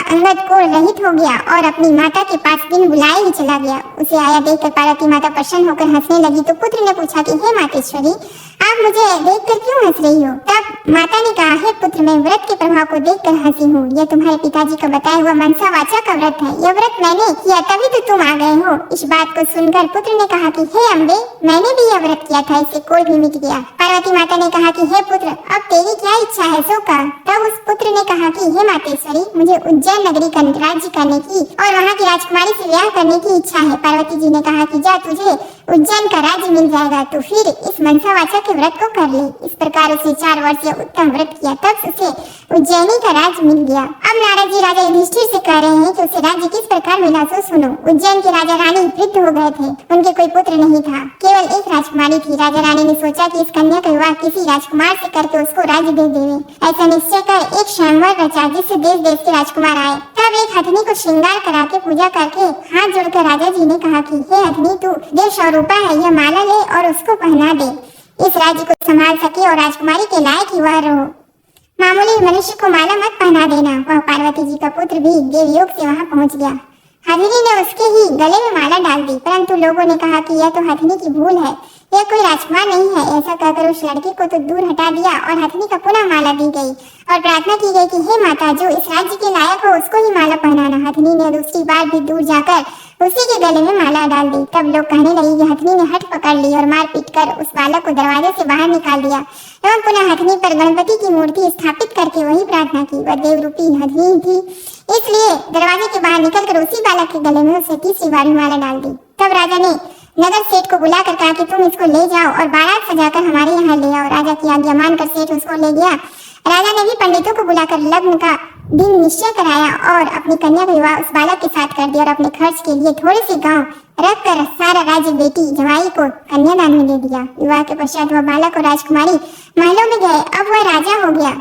अंगद कोढ़ रहित हो गया और अपनी माता के पास बिन बुलाए ही चला गया। उसे आया देखकर पार्वती माता प्रसन्न होकर हंसने लगी तो पुत्र ने पूछा कि हे मातेश्वरी, आप मुझे देखकर क्यों हंस रही हो? तब माता ने कहा, हे पुत्र, मैं व्रत के प्रभाव को देखकर हंसी हूँ। यह तुम्हारे पिताजी का बताया हुआ मनसा वाचा का व्रत है। यह व्रत मैंने किया तभी तो तुम आ गए हो। इस बात को सुनकर पुत्र ने कहा कि हे अम्बे, मैंने भी यह व्रत किया था, इससे कोढ़ भी मिट गया। पार्वती माता ने कहा कि हे पुत्र, अब तेरी क्या इच्छा है सो कह। तब उस पुत्र ने कहा कि हे मातेश्वरी, मुझे उज्जैन नगरी का राज्य करने की और वहाँ की राजकुमारी से ब्याह करने की इच्छा है। पार्वती जी ने कहा कि जा, तुझे उज्जैन का राज्य मिल जाएगा, तो फिर इस मनसा वाचा के व्रत को कर ले। इस प्रकार उसने 4 वर्ष यह उत्तम व्रत किया, तब उसे उज्जैनी का राज्य मिल गया। अब नारद जी राजा युधिष्ठिर से कह रहे हैं कि उसे राज्य किस प्रकार मिला सो सुनो। उज्जैन के राजा रानी वृद्ध हो गए थे, उनके कोई पुत्र नहीं था, केवल एक राजकुमारी थी। राजा रानी ने सोचा कि इस कन्या का विवाह किसी राजकुमार से करके उसको राज्य दे देवे। ऐसा निश्चय कर एक स्वयंवर रचा, जिससे देश देश के राजकुमार आए। तब एक हथनी को श्रृंगार करा के पूजा करके हाथ जोड़कर राजा जी ने कहा कि हे हथनी, तू देव स्वरूपा है, यह माला ले और उसको पहना दे। इस राज्य को संभाल सके और राजकुमारी के लायक ही वह रहो। मामूली मनुष्य को माला मत पहना देना। वह पार्वती जी का पुत्र भी देवयोग से वहां पहुंच गया। हथनी ने उसके ही गले में माला डाल दी, परंतु लोगों ने कहा कि यह तो हथनी की भूल है, यह कोई राजकुमार नहीं है। ऐसा कहकर उस लड़के को तो दूर हटा दिया और हथनी का पुनः माला दी गई और प्रार्थना की गई कि हे माता, जो इस राज्य के लायक हो उसको ही माला पहनाना। हथनी ने दूसरी बार भी दूर जाकर उसी के गले में माला डाल दी। तब लोग कहने लगे कि हथनी ने हट पकड़ ली और मार पीट कर उस बालक को दरवाजे से बाहर निकाल दिया एवं पुनः हथनी पर गणपति की मूर्ति स्थापित करके वही प्रार्थना की। वह देव रूपी हथनी थी, इसलिए दरवाजे के बाहर निकलकर उसी बालक के गले में उसे तीसरी बार माला डाल दी। तब राजा ने नगर सेठ को बुलाकर कहा कि तुम इसको ले जाओ और बारात सजाकर हमारे यहाँ ले आओ। राजा की आज्ञा मानकर सेठ उसको ले गया। राजा ने भी पंडितों को बुलाकर लग्न का दिन निश्चय कराया और अपनी कन्या का विवाह उस बालक के साथ कर दिया और अपने खर्च के लिए थोड़े से गांव रख कर सारा राज्य बेटी जवाई को कन्यादान में दे दिया। विवाह के पश्चात वह बालक और राजकुमारी महलों में गए। अब वह राजा हो गया।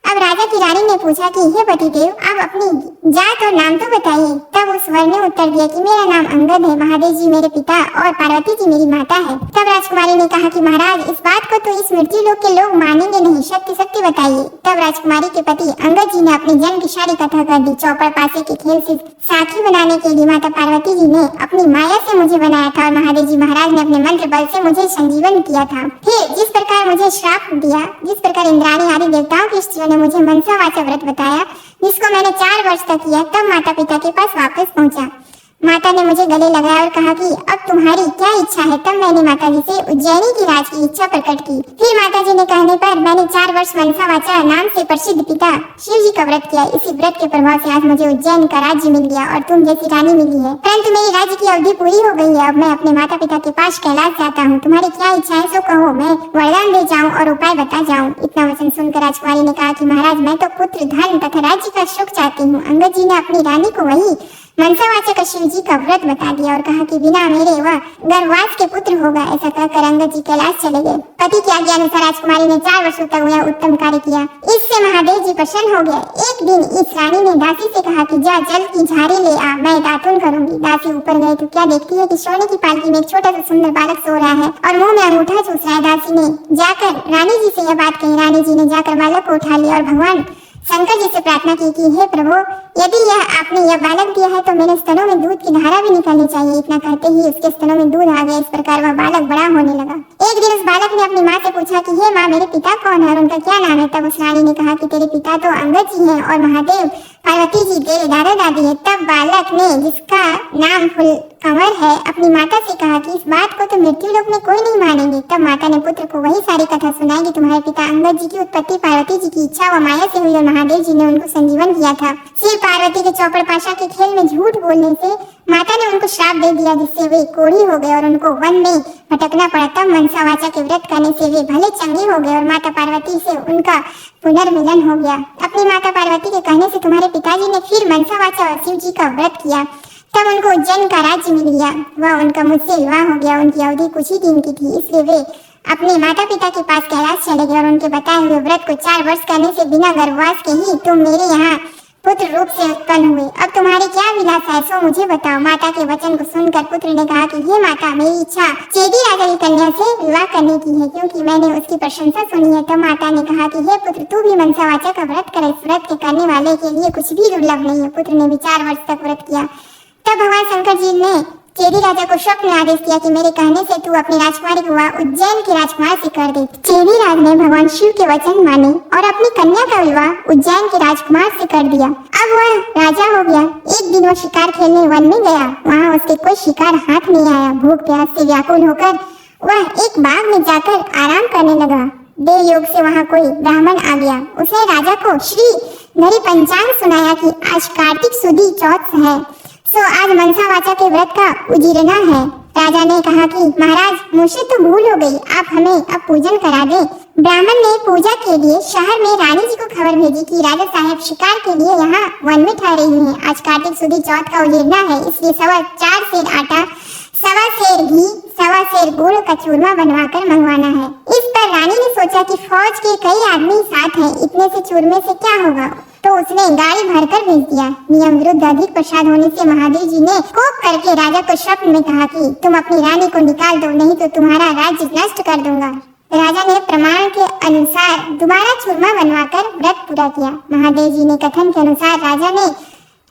अब राजा की रानी ने पूछा कि हे पतिदेव, आप अपनी जात और नाम तो बताइए। तब उस वर ने उत्तर दिया कि मेरा नाम अंगद है, महादेव जी मेरे पिता और पार्वती जी मेरी माता है। तब राजकुमारी ने कहा कि महाराज, इस बात को तो इस मृत्यु लोक के लोग मानेंगे नहीं, सत्य सत्य बताइए। तब राजकुमारी के पति अंगद जी ने अपनी जन्म की सारी कथा कर दी। चौपड़ पासे के खेल से साखी बनाने के लिए माता पार्वती जी ने अपनी माया से मुझे बनाया था और महादेव जी महाराज ने अपने मंत्र बल से मुझे संजीवन किया था। फिर जिस प्रकार मुझे श्राप दिया, जिस प्रकार इंद्राणी आदि देवताओं की स्त्रियों ने मुझे मनसा वाचा व्रत बताया, जिसको मैंने 4 वर्ष तक किया, तब माता पिता के पास वापस पहुंचा। माता ने मुझे गले लगाया और कहा कि अब तुम्हारी क्या इच्छा है। तब मैंने माता जी से उज्जैनी की राज की इच्छा प्रकट की। फिर माता जी ने कहने पर मैंने 4 वर्ष मनसा वाचा नाम से प्रसिद्ध पिता शिव जी का व्रत किया। इसी व्रत के प्रभाव से आज मुझे उज्जैन का राज्य मिल गया और तुम जैसी रानी मिली है। परंतु मेरी राज्य की अवधि पूरी हो गई है। अब मैं अपने माता पिता के पास कैलाश जाता हूँ। तुम्हारी क्या इच्छा है सो कहो, मैं वरदान दे जाऊँ और उपाय बता जाऊँ। इतना वचन सुनकर राजकुमारी ने कहा कि महाराज, मैं तो पुत्र धन तथा राज्य का सुख चाहती हूँ। अंगद जी ने अपनी रानी को वही मनसावाचक शिव जी का व्रत बता दिया और कहा कि बिना मेरे वह गर्भवास के पुत्र होगा। ऐसा कहकर अंगद जी कैलाश चले गए। पति की आज्ञा अनुसार राजकुमारी ने 4 वर्षों तक यह उत्तम कार्य किया। इससे महादेव जी प्रसन्न हो गए। एक दिन इस रानी ने दासी से कहा कि जा जल की झाड़ी ले आ, मैं दातुन करूंगी। दासी ऊपर गई तो क्या देखती है कि सोने की पालकी में एक छोटा सा सुंदर बालक सो रहा है और मुंह में अंगूठा चूस रहा है। दासी ने जाकर रानी जी से यह बात कही। रानी जी ने जाकर बालक को उठा लिया और भगवान शंकर जी से प्रार्थना की कि हे प्रभु, यदि यह आपने यह बालक दिया है तो मेरे स्तनों में दूध की धारा भी निकलनी चाहिए। इतना कहते ही उसके स्तनों में दूध आ गया। इस प्रकार वह बालक बड़ा होने लगा। एक दिन उस बालक ने अपनी माँ से पूछा कि हे माँ, मेरे पिता कौन है और उनका क्या नाम है। तब उस रानी ने कहा कि तेरे पिता तो अंगद जी हैं और महादेव पार्वती जी तेरे दादा दादी है। तब बालक ने, जिसका नाम फुलकंवर है, अपनी माता से कहा कि इस बात को तो मृत्यु लोक में कोई नहीं मानेंगे। तब माता ने पुत्र को वही सारी कथा सुनाई कि तुम्हारे पिता अंगद जी की उत्पत्ति पार्वती जी की इच्छा व माया से हुई और महादेव जी ने उनको संजीवन किया था। शिव पार्वती के चौपड़ पाशा के खेल में झूठ बोलने से माता ने उनको श्राप दे दिया, जिससे वे कोढ़ी हो गए और उनको वन में भटकना पड़ा। तब मनसा वाचा के व्रत करने से वे भले चंगे हो गए और माता पार्वती से उनका पुनर्मिलन हो गया। अपनी माता पार्वती के कहने से तुम्हारे पिताजी ने फिर मनसा वाचा और शिव जी का व्रत किया। तब उनको उज्जैन का राज्य मिल गया। वह उनका मुझसे विवाह हो गया। उनकी अवधि कुछ ही दिन की थी, इसलिए वे अपने माता पिता के पास कैलाश चले गए और उनके बताए हुए व्रत को 4 वर्ष करने से बिना गर्भवास के ही तुम मेरे यहाँ पुत्र रूप से उत्पन्न हुए। अब तुम्हारी क्या विलासा है, सो मुझे बताओ। माता के वचन को सुनकर पुत्र ने कहा कि हे माता, मेरी इच्छा चेदी राजा की कन्या से विवाह करने की है, क्योंकि मैंने उसकी प्रशंसा सुनी है। तब माता ने कहा कि हे पुत्र, तू भी मनसावाचा का व्रत करे। इस व्रत के करने वाले के लिए कुछ भी दुर्लभ नहीं है। पुत्र ने भी 4 वर्ष तक व्रत किया। तब भगवान शंकर जी ने चेदी राजा को स्वप्न में आदेश दिया कि मेरे कहने से तू अपनी राजकुमारी को विवाह उज्जैन के राजकुमार से कर दे। चेदी राज ने भगवान शिव के वचन माने और अपनी कन्या का विवाह उज्जैन के राजकुमार से कर दिया। अब वह राजा हो गया। एक दिन वह शिकार खेलने वन में गया। वहाँ उसके कोई शिकार हाथ नहीं आया। भूख प्यास से व्याकुल होकर वह एक बाग में जाकर आराम करने लगा। देव योग से वहाँ कोई ब्राह्मण आ गया। उसने राजा को श्री नरी पंचांग सुनाया कि आज कार्तिक सुदी चौथ है, सो आज मनसावाचा के व्रत का उजीरना है। राजा ने कहा कि महाराज, मुझसे तो भूल हो गई, आप हमें अब पूजन करा दें। ब्राह्मण ने पूजा के लिए शहर में रानी जी को खबर भेजी कि राजा साहब शिकार के लिए यहाँ वन में ठहरे हुए हैं। आज कार्तिक सुदी चौथ का उजीरना है, इसलिए 4.25 सेर आटा, 1.25 सेर घी, 1.25 सेर गुड़ का चूरमा बनवाकर मंगवाना है। इस पर रानी ने सोचा कि फौज के कई आदमी साथ हैं, इतने से चूरमे से क्या होगा, तो उसने गाड़ी भरकर भेज दिया। नियम विरुद्ध अधिक प्रसाद होने से महादेव जी ने कोप करके राजा को स्वप्न में कहा कि तुम अपनी रानी को निकाल दो, नहीं तो तुम्हारा राज्य नष्ट कर दूंगा। राजा ने प्रमाण के अनुसार दोबारा चूरमा बनवाकर व्रत पूरा किया। महादेव जी ने कथन के अनुसार राजा ने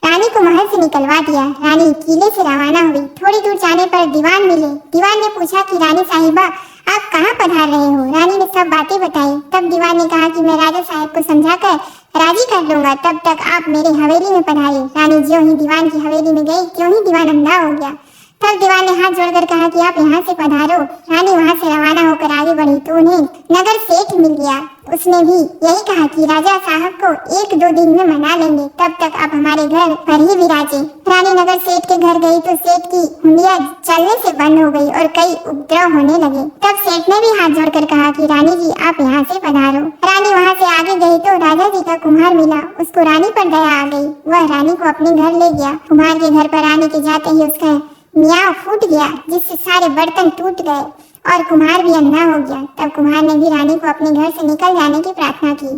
रानी को महल से निकलवा दिया। रानी किले से रवाना हुई। थोड़ी दूर जाने पर दीवान मिले। दीवान ने पूछा कि रानी साहिबा, आप कहाँ पधार रहे हो? रानी ने सब बातें बताई। तब दीवान ने कहा कि मैं राजा साहब को समझाकर राजी कर लूंगा, तब तक आप मेरे हवेली में पधारिए। रानी ज्यों ही दीवान की हवेली में गई, त्यों ही दीवान अंधा हो गया। तब दीवान ने हाथ जोड़कर कहा कि आप यहाँ से पधारो। रानी वहाँ से रवाना होकर आगे बढ़ी तो उन्हें नगर सेठ मिल गया। उसने भी यही कहा कि राजा साहब को 1-2 दिन में मना लेंगे, तब तक आप हमारे घर पर ही विराजे। रानी नगर सेठ के घर गई तो सेठ की हुंडिया चलने से बंद हो गई और कई उपद्रव होने लगे। तब सेठ ने भी हाथ जोड़कर कहा कि रानी जी, आप यहाँ से पधारो। रानी वहाँ से आगे गई तो राजा जी का कुम्हार मिला। उसको रानी पर दया आ गई। वह रानी को अपने घर ले गया। कुम्हार के घर पर आने के जाते ही उसका मियाँ फूट गया, जिससे सारे बर्तन टूट गए और कुम्हार भी अंधा हो गया। तब कुम्हार ने भी रानी को अपने घर से निकल जाने की प्रार्थना की।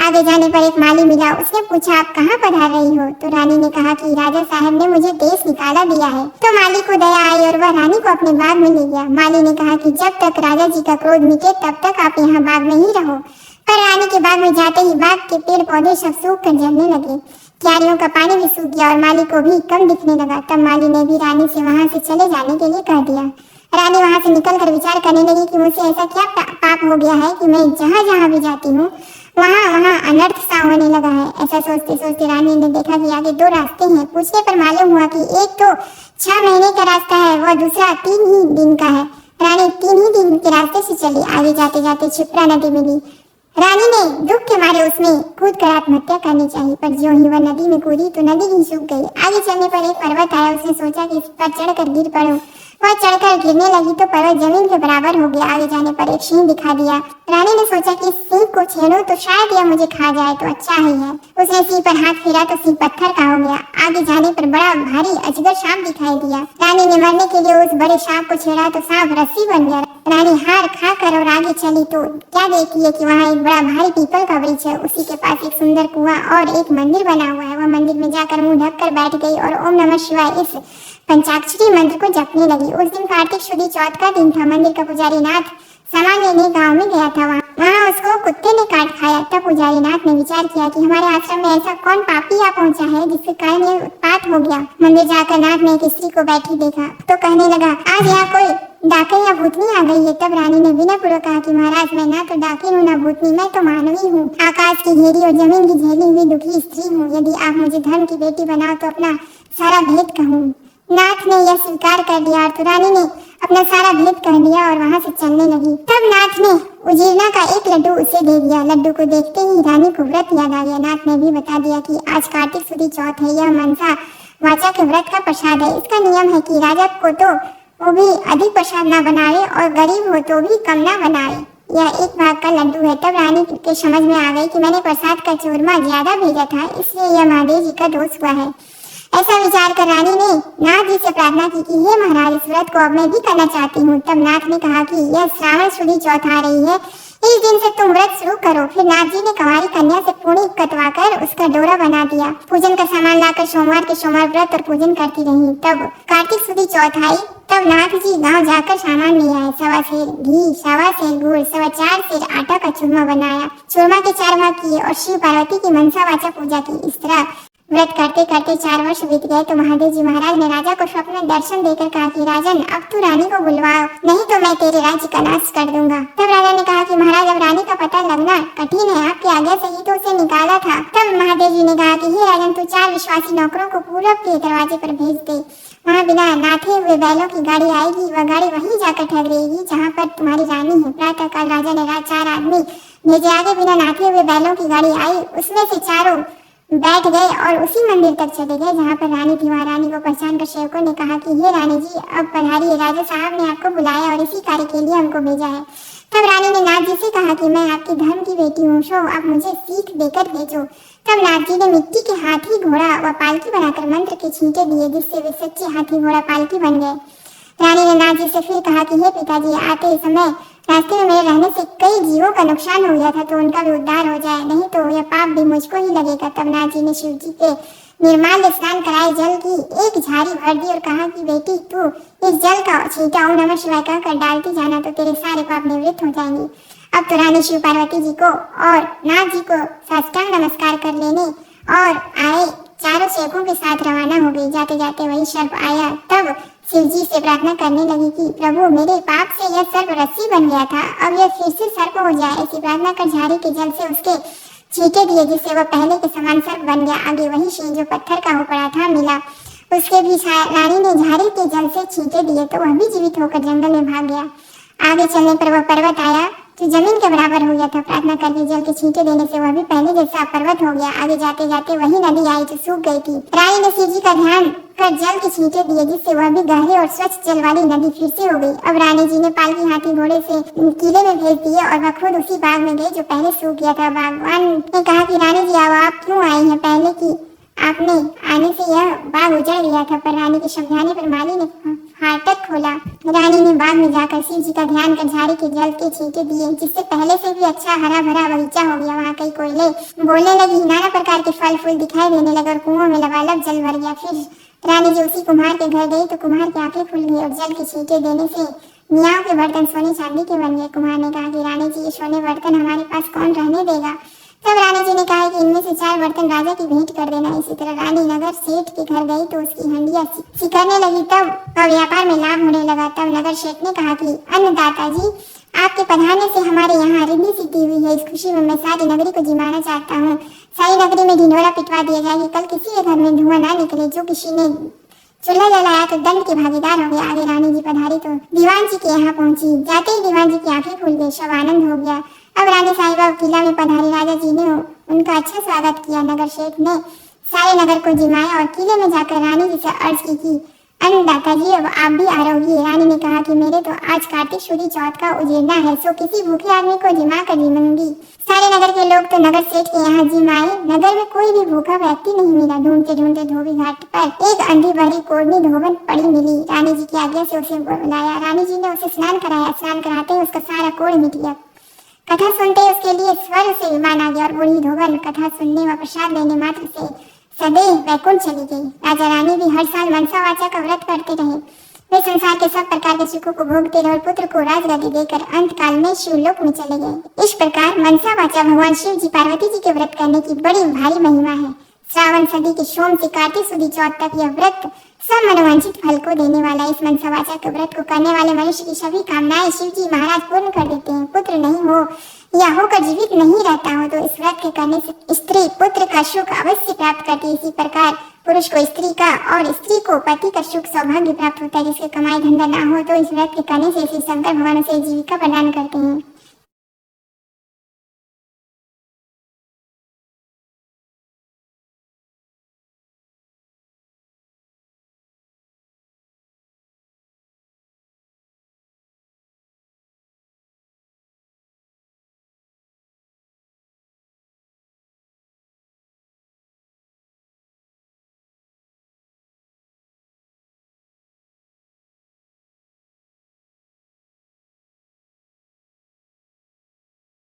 आगे जाने पर एक माली मिला। उसने पूछा, आप कहाँ पधार रही हो? तो रानी ने कहा कि राजा साहब ने मुझे देश निकाला दिया है। तो माली को दया आई और वह रानी को अपने बाग में ले गया। माली ने कहा कि जब तक राजा जी का क्रोध मिटे तब तक आप यहाँ बाग में ही रहो। पर रानी के बाग में जाते ही बाग के पेड़ पौधे सब सूख कर जलने लगे। क्यारियों का पानी भी सूख गया और माली को भी कम दिखने लगा। तब माली ने भी रानी से वहाँ से चले जाने के लिए कह दिया। रानी वहाँ से निकलकर विचार करने लगी कि मुझसे ऐसा क्या पाप हो गया है कि मैं जहाँ जहाँ भी जाती हूँ वहाँ अनर्थ सा होने लगा है। ऐसा सोचते सोचते रानी ने देखा कि आगे 2 रास्ते हैं। पूछने पर मालूम हुआ कि एक तो 6 महीने का रास्ता है, वह दूसरा 3 ही दिन का है। रानी 3 ही दिन के रास्ते से चली। आगे जाते जाते क्षिप्रा नदी मिली। रानी ने दुख के मारे उसमें कूद कर आत्महत्या करनी चाहिए, पर ज्यों ही वह नदी में कूदी तो नदी ही सूख गई। आगे चलने पर एक पर्वत आया। उसने सोचा कि इस पर चढ़कर गिर पड़ूं। वह चढ़कर गिरने लगी तो पर्वत जमीन के बराबर हो गया। आगे जाने पर एक सिंह दिखा दिया। रानी ने सोचा कि इस सिंह को छेड़ूं तो शायद यह मुझे खा जाए तो अच्छा ही है। उसने सिंह पर हाथ फेरा तो सिंह पत्थर का हो गया। आगे जाने पर बड़ा भारी अजगर सांप दिखाई दिया। रानी ने मरने के लिए उस बड़े सांप को छेड़ा तो सांप रस्सी बन गया। रानी हार खाकर और आगे चली तो क्या देखी है कि वहाँ एक बड़ा भारी पीपल का वृक्ष है। उसी के पास एक सुंदर कुआं और एक मंदिर बना हुआ है। वह मंदिर में जाकर मुंह ढककर बैठ गई और ओम नमः शिवाय इस पंचाक्षरी मंत्र को जपने लगी। उस दिन कार्तिक शुदी चौथ का दिन था। मंदिर का पुजारी नाथ सामान लेने गांव में गया था। वहाँ उसको कुत्ते ने काट खाया। तब पुजारी नाथ ने विचार किया कि हमारे आश्रम में ऐसा कौन पापी आ पहुँचा है जिसके कारण ये उत्पात हो गया। मंदिर जाकर नाथ ने एक स्त्री को बैठी देखा तो कहने लगा, आज यहाँ कोई डाकिन या भूतनी आ गई है। तब रानी ने विनय पूर्वक कहा कि महाराज, मैं ना तो डाकिन हूँ ना भूतनी, मैं तो मानवी हूँ, आकाश की घेरी और जमीन की झेली हुई दुखी स्त्री हूँ। यदि आप मुझे धर्म की बेटी बनाओ तो अपना सारा भेद कहूँ। नाथ ने यह स्वीकार कर दिया और रानी ने अपना सारा भेद कह दिया और वहाँ से चलने लगी। तब नाथ ने उजीरना का एक लड्डू उसे दे दिया। लड्डू को देखते ही रानी को व्रत याद आ गया। नाथ ने भी बता दिया कि आज कार्तिक शुदी चौथ है, यह मनसा वाचा के व्रत का प्रसाद है। इसका नियम है कि राजा को तो वो भी अधिक प्रसाद ना बनाए और गरीब हो तो भी कम ना बनाए। यह एक भाग का लड्डू है। तब रानी के समझ में आ गई कि मैंने प्रसाद का चूरमा ज्यादा भेजा था, इसलिए यह महादेव जी का दोष हुआ है। ऐसा विचार कर रानी ने नाथ जी से प्रार्थना की कि हे महाराज, इस व्रत को अब मैं भी करना चाहती हूँ। तब नाथ ने कहा कि यह श्रावण शुदी चौथ आ रही है, इस दिन से तुम व्रत शुरू करो। फिर नाथ जी ने कंवारी कन्या से पूणी कटवाकर उसका डोरा बना दिया। पूजन का सामान लाकर सोमवार के सोमवार व्रत और पूजन करती रही। तब कार्तिक सुदी चौथ आई। तब नाथ जी गांव जाकर सामान ले आए। 1.25 सेर घी, 1.25 सेर गुड़, 4.25 सेर आटा का चूरमा बनाया। चूरमा के 4 भाग किए और शिव पार्वती की मनसा वाचा पूजा की। इस तरह व्रत करते करते 4 वर्ष बीत गए तो महादेव जी महाराज ने राजा को स्वप्न में दर्शन देकर कहा कि राजन, अब तू रानी को बुलवाओ, नहीं तो मैं तेरे राज्य का नाश कर दूंगा। तब राजा ने कहा कि महाराज, अब रानी का पता लगना कठिन है, आपकी आज्ञा से ही तो उसे निकाला था। तब महादेव जी ने कहा कि हे राजन, तू 4 विश्वासी नौकरों को पूरब के दरवाजे पर भेज दे। वहाँ बिना नाथे हुए बैलों की गाड़ी आएगी। वह गाड़ी वहीं जाकर ठहरेगी जहाँ पर तुम्हारी रानी है। प्रातः काल राजा ने 4 आदमी भेजे। आगे बिना नाथे हुए बैलों की गाड़ी आई। उसमें से चारों बैठ गए और उसी मंदिर तक चले गए जहाँ पर रानी थी। वहाँ रानी को पहचान कर सेवकों ने कहा कि हे रानी जी, अब पधारिए, राजा साहब ने आपको बुलाया और इसी कार्य के लिए हमको भेजा है। तब रानी ने नाथ जी से कहा कि मैं आपकी धर्म की बेटी हूँ, सो आप मुझे सीख देकर भेजो। तब नाथ जी ने मिट्टी के हाथी, घोड़ा व पालकी बनाकर मंत्र के छींटे दिए, जिससे वे सच्चे हाथी घोड़ा पालकी बन गए। रानी ने नाथ जी से फिर कहा कि हे पिताजी, आते समय रास्ते में मेरे रहने से कई जीवों का नुकसान हो गया था, तो उनका भी उद्धार हो जाए, नहीं तो यह पाप भी मुझको ही लगेगा। तब नाथ जी ने शिव जी के निर्माल्य स्नान कराए जल की एक झाड़ी भर दी और कहा कि बेटी, तू इस जल का छींटा ओम नमः शिवाय कहकर डालती जाना, तो तेरे सारे पाप निवृत्त हो जाएंगे। अब तो रानी शिव पार्वती जी को और नाथ जी को साष्टांग नमस्कार कर लेने और आए 4 सेवकों के साथ रवाना हो गई। जाते जाते वही सर्प आया। तब शिव जी से प्रार्थना करने लगी कि प्रभु, मेरे पाप से यह सर्प रस्सी बन गया था, अब यह फिर से सर्प हो जाए। ऐसी प्रार्थना कर झाड़ी के जल से उसके छींटे दिए, जिससे वह पहले के समान सर्प बन गया। आगे वही शिव जो पत्थर का हो पड़ा था मिला। उसके भी रानी ने झाड़ी के जल से छींटे दिए तो वह भी जीवित होकर जंगल में भाग गया। आगे चलने पर वह पर्वत आया जो जमीन के बराबर हो गया था। प्रार्थना करके जल के छींटे देने से वह भी पहले जैसा पर्वत हो गया। आगे जाते जाते वही नदी आई जो सूख गई थी। रानी ने शिव जी का ध्यान कर जल के छींटे दिए, जिससे वह भी गहरे और स्वच्छ जल वाली नदी फिर से हो गई। अब रानी जी ने पालकी हाथी घोड़े से किले में भेज दिए और वह खुद उसी बाग में गई जो पहले सूख गया था। बागवान ने कहा कि रानी जी, आओ, आप क्यों आई हैं? पहले की आपने आने से यह बाग उजड़ गया था। पर रानी के समझाने पर माली ने फाटक खोला। रानी ने बाग में जाकर शिव जी का ध्यान कर झाड़ी के जल के छींटे दिए, जिससे पहले से भी अच्छा हरा भरा बगीचा हो गया। वहाँ कई कोयले बोलने लगी, नाना प्रकार के फल फूल दिखाई देने लगे और कुओं में लबालब जल भर गया। फिर रानी जी उसी कुम्हार के घर गई तो कुम्हार की आंखें खुल गई और जल के छींटे देने से मियाओं के बर्तन सोने चांदी के बन गए। कुम्हार ने कहा कि रानी जी, ये सोने बर्तन हमारे पास कौन रहने देगा? तब रानी जी ने कहा कि इनमें से 4 बर्तन राजा की भेंट कर देना। इसी तरह रानी नगर सेठ के घर गई तो उसकी हंडिया सिकरने लगी। तब व्यापार में लाभ होने लगा। तब नगर सेठ ने कहा कि अन्नदाता जी, आपके पधारने से हमारे यहाँ रिद्धि सिद्धि हुई है। इस खुशी में मैं सारी नगरी को जिमाना चाहता हूँ। सारी नगरी में ढिंढोरा पिटवा दिया जाए कि कल किसी के घर में धुआं ना निकले। जो किसी ने चूल्हा जलाया तो दंड के भागीदार हो गया। आगे रानी जी पधारी तो दीवान जी के यहाँ पहुंची। जाते ही दीवान जी की आंखें खुल गई, सब आनंद हो गया। अब रानी साहिबा किला में पधारी। राजा जी ने उनका अच्छा स्वागत किया। नगर शेठ ने सारे नगर को जिमाया और किले में जाकर रानी जी से अर्ज की कि अन्नदाता जी, अब आप भी आरोगी। रानी ने कहा कि मेरे तो आज कार्तिक शुदी चौथ का उजेड़ना है, सो किसी भूखे आदमी को जिमा कर जिमूंगी। सारे नगर के लोग तो नगर सेठ के यहाँ जिमाए। नगर में कोई भी भूखा व्यक्ति नहीं मिला। ढूंढते ढूंढते धोबी घाट पर एक अंधी भरी कोड़नी धोबन पड़ी मिली। रानी जी की आज्ञा से उसे बुलाया। रानी जी ने उसे स्नान कराया। स्नान कराते ही उसका सारा कोढ़ मिट गया। कथा सुनते ही उसके लिए स्वर्ग से विमान आ गया और बूढ़ी धोबन कथा सुनने व प्रसाद लेने मात्र से सदैव वैकुंठ चली गई। राजा रानी भी हर साल मनसा वाचा का व्रत करते रहे। वे संसार के सब प्रकार के सुखों को भोगते रहे और पुत्र को राजगद्दी देकर अंत काल में शिवलोक में चले गए। इस प्रकार मनसा वाचा भगवान शिव जी पार्वती जी के व्रत करने की बड़ी भारी महिमा है। श्रावण सदी के सोम से कार्तिक सुदी चौथ तक यह व्रत सब मनोवांछित फल को देने वाला। इस मनसा वाचा के व्रत को करने वाले मनुष्य की सभी कामनाएं शिव जी महाराज पूर्ण कर देते हैं। पुत्र नहीं हो या होकर जीवित नहीं रहता हो तो इस व्रत के करने से स्त्री पुत्र का सुख अवश्य प्राप्त करती है। इसी प्रकार पुरुष को स्त्री का और स्त्री को पति का सुख सौभाग्य प्राप्त होता है। जिसके कमाई धंधा ना हो तो इस व्रत के करने से श्री शंकर भगवान उसे जीविका प्रदान करते हैं।